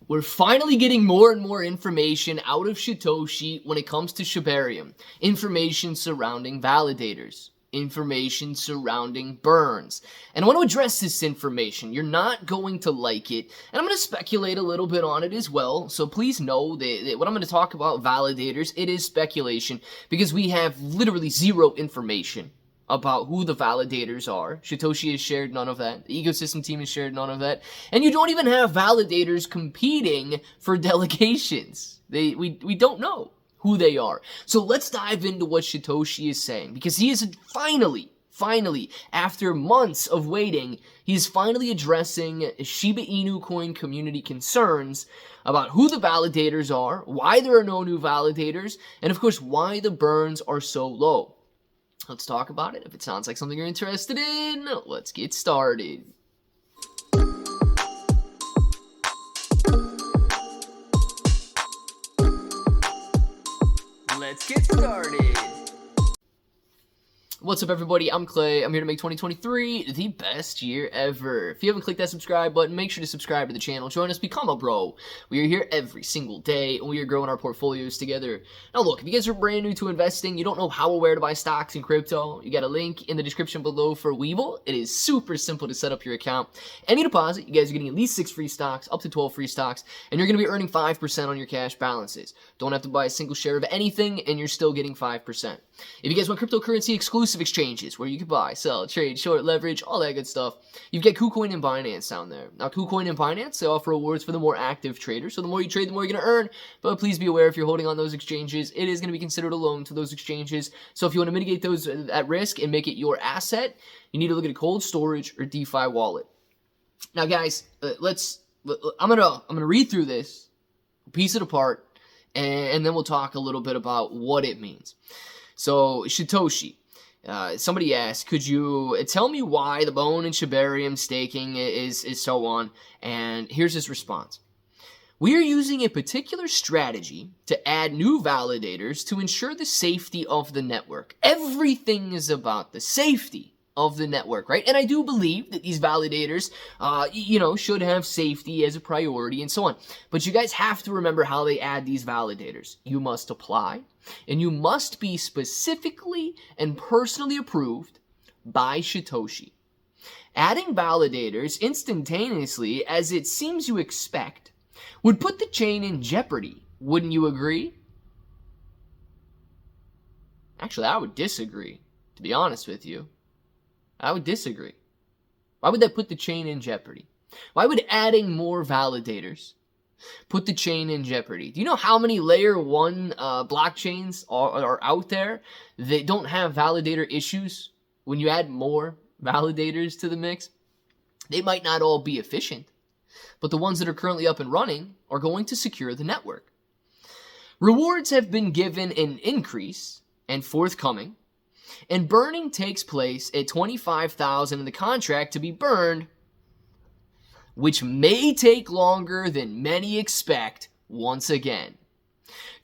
We're finally getting more and more information out of Satoshi when it comes to Shibarium. Information surrounding validators. Information surrounding burns. And I want to address this information. You're not going to like it. And I'm going to speculate a little bit on it as well. So please know that when I'm going to talk about validators, it is speculation because we have literally zero information about who the validators are. Satoshi has shared none of that. The ecosystem team has shared none of that. And you don't even have validators competing for delegations. We don't know who they are. So let's dive into what Satoshi is saying, because he is finally, after months of waiting, he is finally addressing Shiba Inu coin community concerns about who the validators are, why there are no new validators, and of course, why the burns are so low. Let's talk about it. If it sounds like something you're interested in, let's get started. Let's get started. What's up, everybody? I'm Clay. I'm here to make 2023 the best year ever. If you haven't clicked that subscribe button, make sure to subscribe to the channel. Join us, become a bro. We are here every single day, and we are growing our portfolios together. Now, look, if you guys are brand new to investing, you don't know how or where to buy stocks in crypto, you got a link in the description below for Webull. It is super simple to set up your account. Any deposit, you guys are getting at least 6 free stocks, up to 12 free stocks, and you're going to be earning 5% on your cash balances. Don't have to buy a single share of anything, and you're still getting 5%. If you guys want cryptocurrency exclusive exchanges where you can buy, sell, trade, short, leverage, all that good stuff, you've got KuCoin and Binance down there. Now, KuCoin and Binance, they offer rewards for the more active traders, so the more you trade, the more you're going to earn, but please be aware if you're holding on those exchanges, it is going to be considered a loan to those exchanges, so if you want to mitigate those at risk and make it your asset, you need to look at a cold storage or DeFi wallet. Now, guys, I'm gonna read through this, piece it apart, and then we'll talk a little bit about what it means. So, Satoshi, somebody asked, could you tell me why the Bone and Shibarium staking is so on? And here's his response. We are using a particular strategy to add new validators to ensure the safety of the network. Everything is about the safety of the network, right? And I do believe that these validators, should have safety as a priority and so on. But you guys have to remember how they add these validators. You must apply, and you must be specifically and personally approved by Satoshi. Adding validators instantaneously, as it seems you expect, would put the chain in jeopardy. Wouldn't you agree? Actually, I would disagree, to be honest with you. I would disagree. Why would that put the chain in jeopardy? Why would adding more validators put the chain in jeopardy? Do you know how many layer 1 blockchains are out there that don't have validator issues when you add more validators to the mix? They might not all be efficient, but the ones that are currently up and running are going to secure the network. Rewards have been given an increase and forthcoming, and burning takes place at 25,000 in the contract to be burned, which may take longer than many expect once again.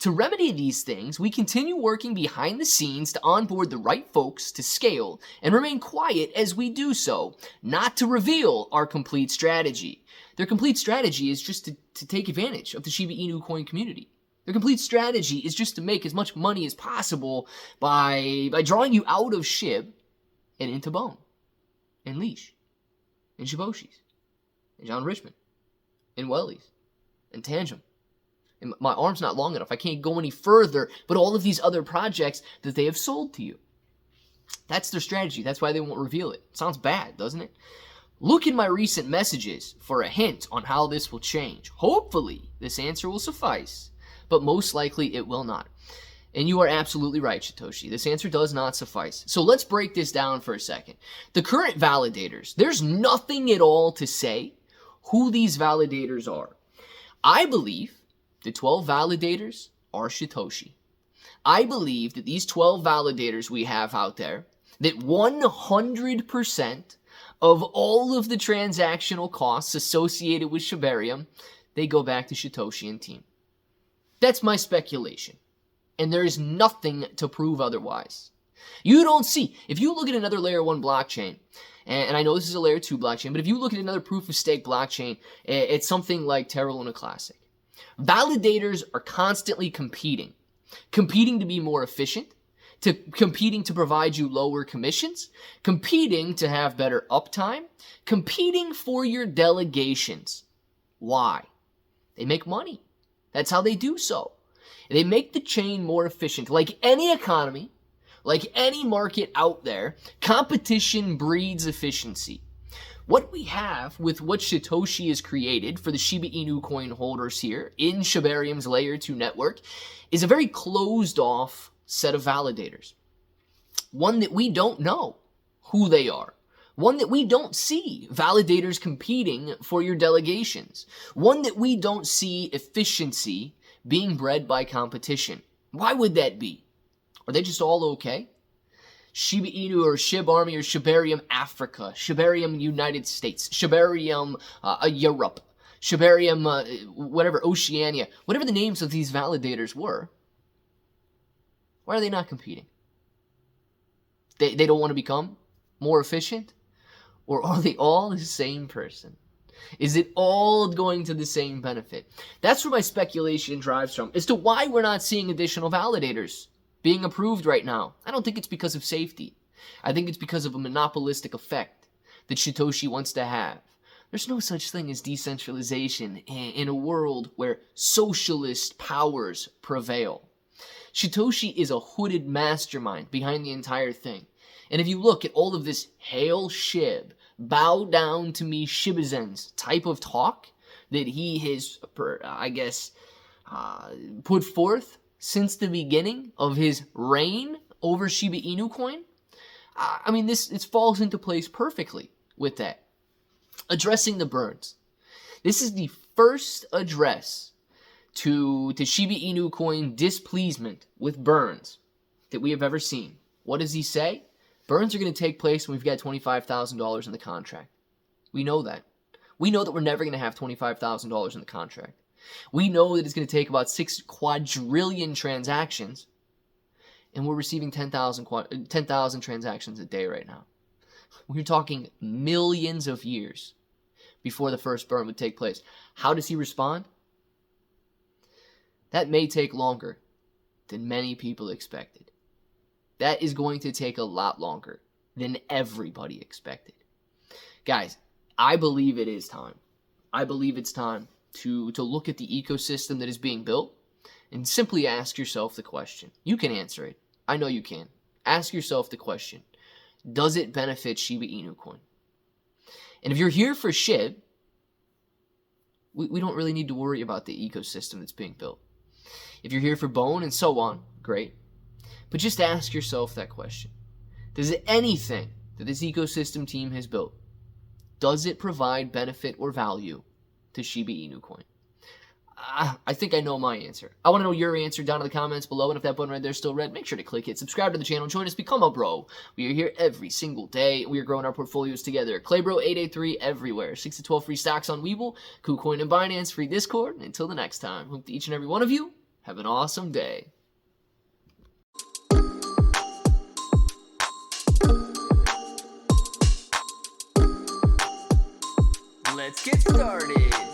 To remedy these things, we continue working behind the scenes to onboard the right folks to scale and remain quiet as we do so, not to reveal our complete strategy. Their complete strategy is just to take advantage of the Shiba Inu coin community. Their complete strategy is just to make as much money as possible by drawing you out of SHIB and into Bone, and Leash, and Shiboshis, and John Richmond, and Wellies, and Tangem. And my arm's not long enough. I can't go any further, but all of these other projects that they have sold to you. That's their strategy. That's why they won't reveal it. Sounds bad, doesn't it? Look in my recent messages for a hint on how this will change. Hopefully, this answer will suffice, but most likely it will not. And you are absolutely right, Satoshi. This answer does not suffice. So let's break this down for a second. The current validators, there's nothing at all to say who these validators are. I believe the 12 validators are Satoshi. I believe that these 12 validators we have out there, that 100% of all of the transactional costs associated with Shibarium, they go back to Satoshi and team. That's my speculation, and there is nothing to prove otherwise. You don't see. If you look at another layer 1 blockchain, and I know this is a layer 2 blockchain, but if you look at another proof of stake blockchain, it's something like Terra Luna Classic. Validators are constantly competing to be more efficient, competing to provide you lower commissions, competing to have better uptime, competing for your delegations. Why? They make money. That's how they do so. They make the chain more efficient. Like any economy, like any market out there, competition breeds efficiency. What we have with what Satoshi has created for the Shiba Inu coin holders here in Shibarium's Layer 2 network is a very closed off set of validators. One that we don't know who they are. One that we don't see validators competing for your delegations. One that we don't see efficiency being bred by competition. Why would that be? Are they just all okay? Shiba Inu or Shib Army or Shibarium Africa, Shibarium United States, Shibarium Europe, Shibarium whatever, Oceania, whatever the names of these validators were, why are they not competing? They don't want to become more efficient? Or are they all the same person? Is it all going to the same benefit? That's where my speculation drives from, as to why we're not seeing additional validators being approved right now. I don't think it's because of safety. I think it's because of a monopolistic effect that Satoshi wants to have. There's no such thing as decentralization in a world where socialist powers prevail. Satoshi is a hooded mastermind behind the entire thing. And if you look at all of this "Hail Shib, bow down to me Shibazens" type of talk that he has, put forth since the beginning of his reign over Shiba Inu coin, this falls into place perfectly with that. Addressing the burns. This is the first address to Shiba Inu coin displeasement with burns that we have ever seen. What does he say? Burns are going to take place when we've got $25,000 in the contract. We know that. We know that we're never going to have $25,000 in the contract. We know that it's going to take about 6 quadrillion transactions, and we're receiving 10,000 transactions a day right now. We're talking millions of years before the first burn would take place. How does he respond? That may take longer than many people expected. That is going to take a lot longer than everybody expected. Guys, I believe it is time. I believe it's time to look at the ecosystem that is being built and simply ask yourself the question. You can answer it. I know you can. Ask yourself the question. Does it benefit Shiba Inu coin? And if you're here for SHIB, we don't really need to worry about the ecosystem that's being built. If you're here for Bone and so on, great. But just ask yourself that question. Does anything that this ecosystem team has built, does it provide benefit or value to Shiba Inu coin? I think I know my answer. I want to know your answer down in the comments below, and if that button right there is still red, make sure to click it. Subscribe to the channel, join us, become a bro. We are here every single day. We are growing our portfolios together. Claybro883 everywhere. 6 to 12 free stocks on Webull, KuCoin and Binance, free Discord. And until the next time, hope that each and every one of you have an awesome day. Let's get started.